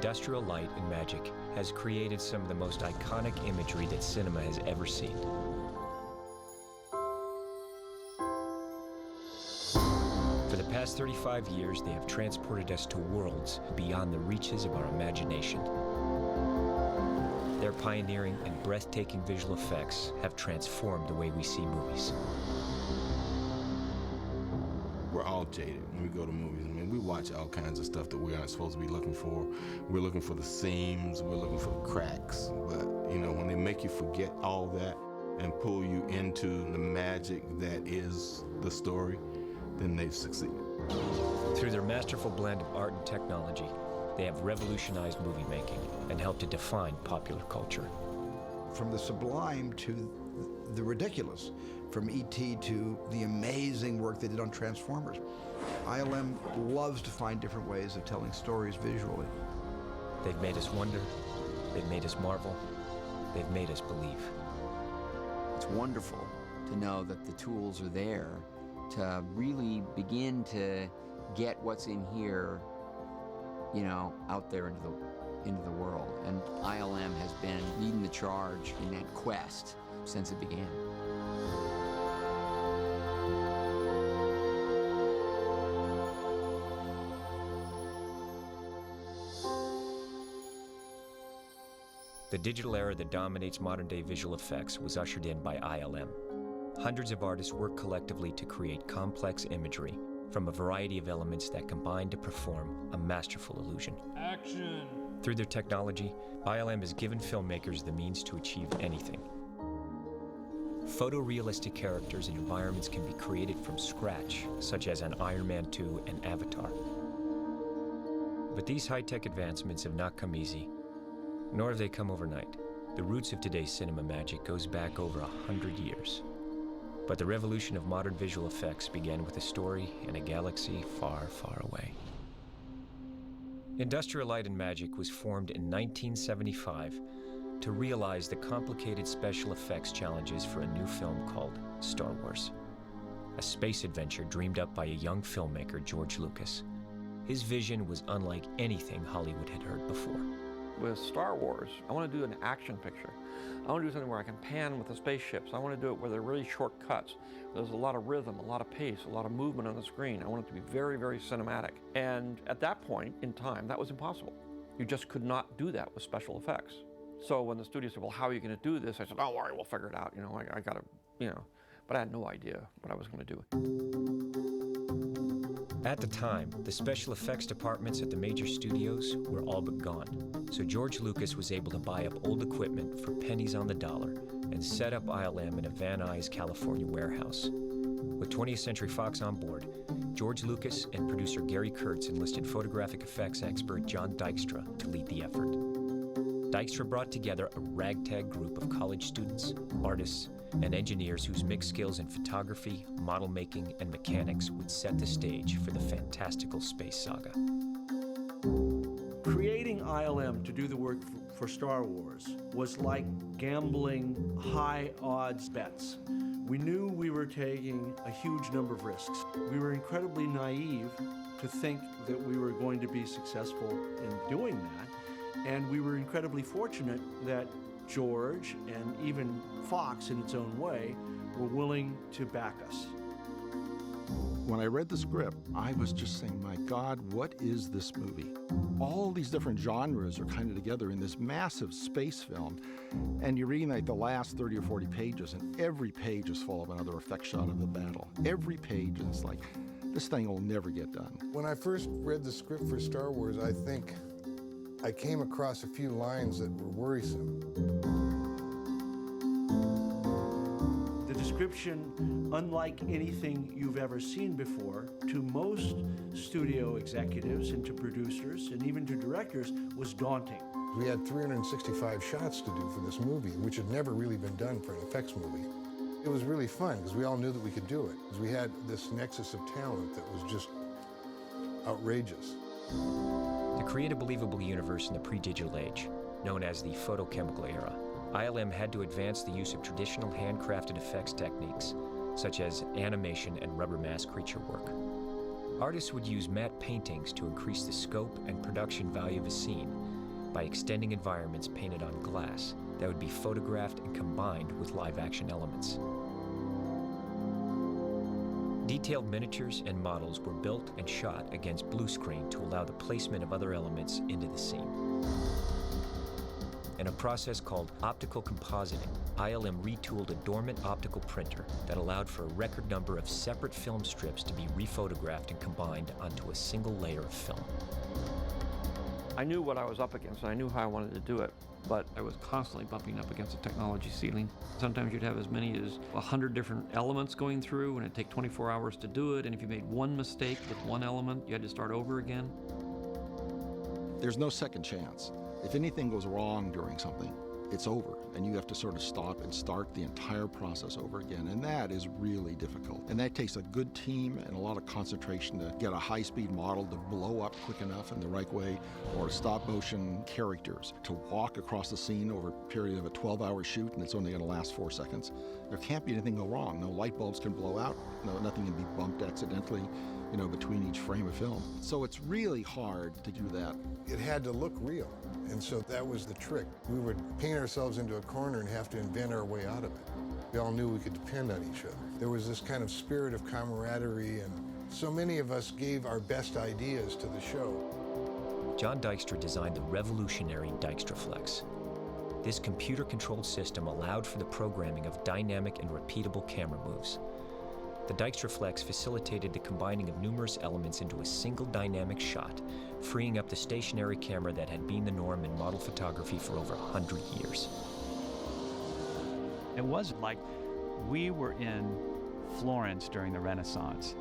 industrial light and magic has created some of the most iconic imagery that cinema has ever seen. For the past 35 years, they have transported us to worlds beyond the reaches of our imagination. Their pioneering and breathtaking visual effects have transformed the way we see movies. We're all jaded when we go to movies. I mean, we watch all kinds of stuff that we aren't supposed to be looking for. We're looking for the seams, we're looking for the cracks. But, you know, when they make you forget all that and pull you into the magic that is the story, then they've succeeded. Through their masterful blend of art and technology, they have revolutionized movie making and helped to define popular culture. From the sublime to the ridiculous, from E.T. to the amazing work they did on Transformers. ILM loves to find different ways of telling stories visually. They've made us wonder, they've made us marvel, they've made us believe. It's wonderful to know that the tools are there to really begin to get what's in here, you know, out there into the world. And ILM has been leading the charge in that quest since it began. The digital era that dominates modern-day visual effects was ushered in by ILM. Hundreds of artists work collectively to create complex imagery from a variety of elements that combine to perform a masterful illusion. Action! Through their technology, ILM has given filmmakers the means to achieve anything. Photorealistic characters and environments can be created from scratch, such as on Iron Man 2 and Avatar. But these high-tech advancements have not come easy, nor have they come overnight. The roots of today's cinema magic goes back over 100 years. But the revolution of modern visual effects began with a story in a galaxy far, far away. Industrial Light and Magic was formed in 1975 to realize the complicated special effects challenges for a new film called Star Wars, a space adventure dreamed up by a young filmmaker, George Lucas. His vision was unlike anything Hollywood had heard before. With Star Wars, I want to do an action picture. I want to do something where I can pan with the spaceships. I want to do it where there are really short cuts. There's a lot of rhythm, a lot of pace, a lot of movement on the screen. I want it to be very, very cinematic. And at that point in time, that was impossible. You just could not do that with special effects. So when the studio said, well, how are you going to do this? I said, don't worry, we'll figure it out. You know, I got to, you know, but I had no idea what I was going to do. At the time, the special effects departments at the major studios were all but gone. So George Lucas was able to buy up old equipment for pennies on the dollar and set up ILM in a Van Nuys, California warehouse. With 20th Century Fox on board, George Lucas and producer Gary Kurtz enlisted photographic effects expert John Dykstra to lead the effort. Dykstra brought together a ragtag group of college students, artists, and engineers whose mixed skills in photography, model making, and mechanics would set the stage for the fantastical space saga. Creating ILM to do the work for Star Wars was like gambling high-odds bets. We knew we were taking a huge number of risks. We were incredibly naive to think that we were going to be successful in doing that, and we were incredibly fortunate that George and even Fox, in its own way, were willing to back us. When I read the script, I was just saying, my God, what is this movie? All these different genres are kind of together in this massive space film, and you're reading like the last 30 or 40 pages, and every page is full of another effect shot of the battle. Every page is like, this thing will never get done. When I first read the script for Star Wars, I think I came across a few lines that were worrisome. The description, unlike anything you've ever seen before, to most studio executives and to producers and even to directors, was daunting. We had 365 shots to do for this movie, which had never really been done for an effects movie. It was really fun because we all knew that we could do it, because we had this nexus of talent that was just outrageous. To create a believable universe in the pre-digital age, known as the photochemical era, ILM had to advance the use of traditional handcrafted effects techniques, such as animation and rubber mask creature work. Artists would use matte paintings to increase the scope and production value of a scene, by extending environments painted on glass that would be photographed and combined with live-action elements. Detailed miniatures and models were built and shot against blue screen to allow the placement of other elements into the scene. In a process called optical compositing, ILM retooled a dormant optical printer that allowed for a record number of separate film strips to be rephotographed and combined onto a single layer of film. I knew what I was up against, and I knew how I wanted to do it, but I was constantly bumping up against the technology ceiling. Sometimes you'd have as many as 100 different elements going through, and it'd take 24 hours to do it, and if you made one mistake with one element, you had to start over again. There's no second chance. If anything goes wrong during something, it's over, and you have to sort of stop and start the entire process over again, and that is really difficult. And that takes a good team and a lot of concentration to get a high-speed model to blow up quick enough in the right way, or stop-motion characters to walk across the scene over a period of a 12-hour shoot, and it's only going to last 4 seconds. There can't be anything go wrong. No light bulbs can blow out. No, nothing can be bumped accidentally, between each frame of film. So it's really hard to do that. It had to look real, and so that was the trick. We would paint ourselves into a corner and have to invent our way out of it. We all knew we could depend on each other. There was this kind of spirit of camaraderie, and so many of us gave our best ideas to the show. John Dykstra designed the revolutionary DykstraFlex. This computer-controlled system allowed for the programming of dynamic and repeatable camera moves. The DykstraFlex facilitated the combining of numerous elements into a single dynamic shot, freeing up the stationary camera that had been the norm in model photography for over 100 years. It was like we were in Florence during the Renaissance.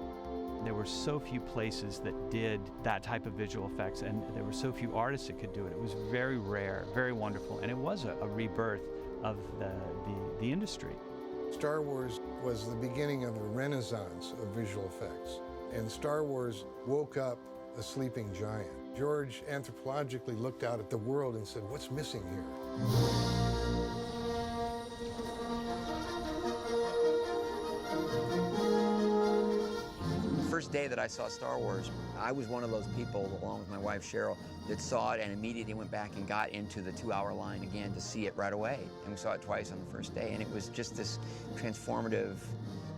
There were so few places that did that type of visual effects, and there were so few artists that could do it. It was very rare, very wonderful, and it was a rebirth of the industry. Star Wars was the beginning of the renaissance of visual effects, and Star Wars woke up a sleeping giant. George anthropologically looked out at the world and said, "What's missing here?" First day that I saw Star Wars, I was one of those people, along with my wife Cheryl, that saw it and immediately went back and got into the 2-hour line again to see it right away. And we saw it twice on the first day, and it was just this transformative,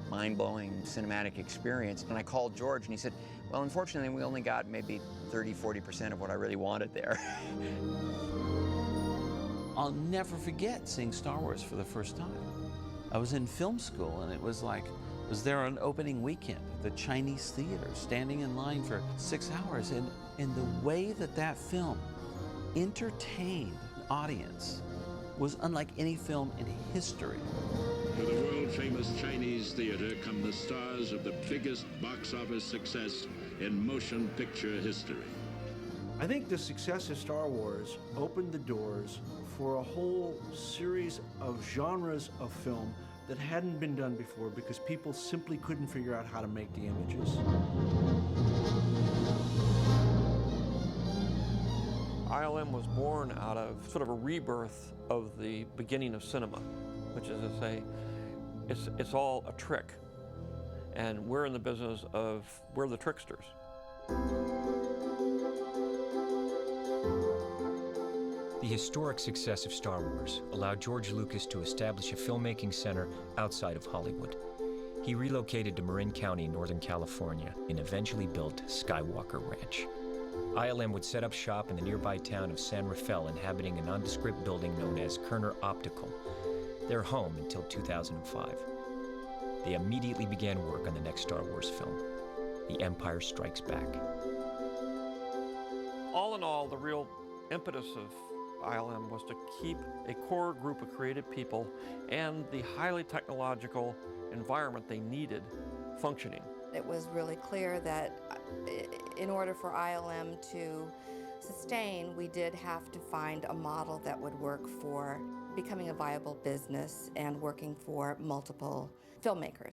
mind-blowing cinematic experience. And I called George, and he said, well, unfortunately, we only got maybe 30–40% of what I really wanted there. I'll never forget seeing Star Wars for the first time. I was in film school, and it was like, I was there on opening weekend at the Chinese theater, standing in line for 6 hours, and the way that film entertained an audience was unlike any film in history. To the world-famous Chinese theater come the stars of the biggest box office success in motion picture history. I think the success of Star Wars opened the doors for a whole series of genres of film that hadn't been done before because people simply couldn't figure out how to make the images. ILM was born out of sort of a rebirth of the beginning of cinema, which is to say, it's all a trick. And we're in the business of, we're the tricksters. The historic success of Star Wars allowed George Lucas to establish a filmmaking center outside of Hollywood. He relocated to Marin County, Northern California, and eventually built Skywalker Ranch. ILM would set up shop in the nearby town of San Rafael, inhabiting a nondescript building known as Kerner Optical, their home until 2005. They immediately began work on the next Star Wars film, The Empire Strikes Back. All in all, the real impetus of ILM was to keep a core group of creative people and the highly technological environment they needed functioning. It was really clear that in order for ILM to sustain, we did have to find a model that would work for becoming a viable business and working for multiple filmmakers.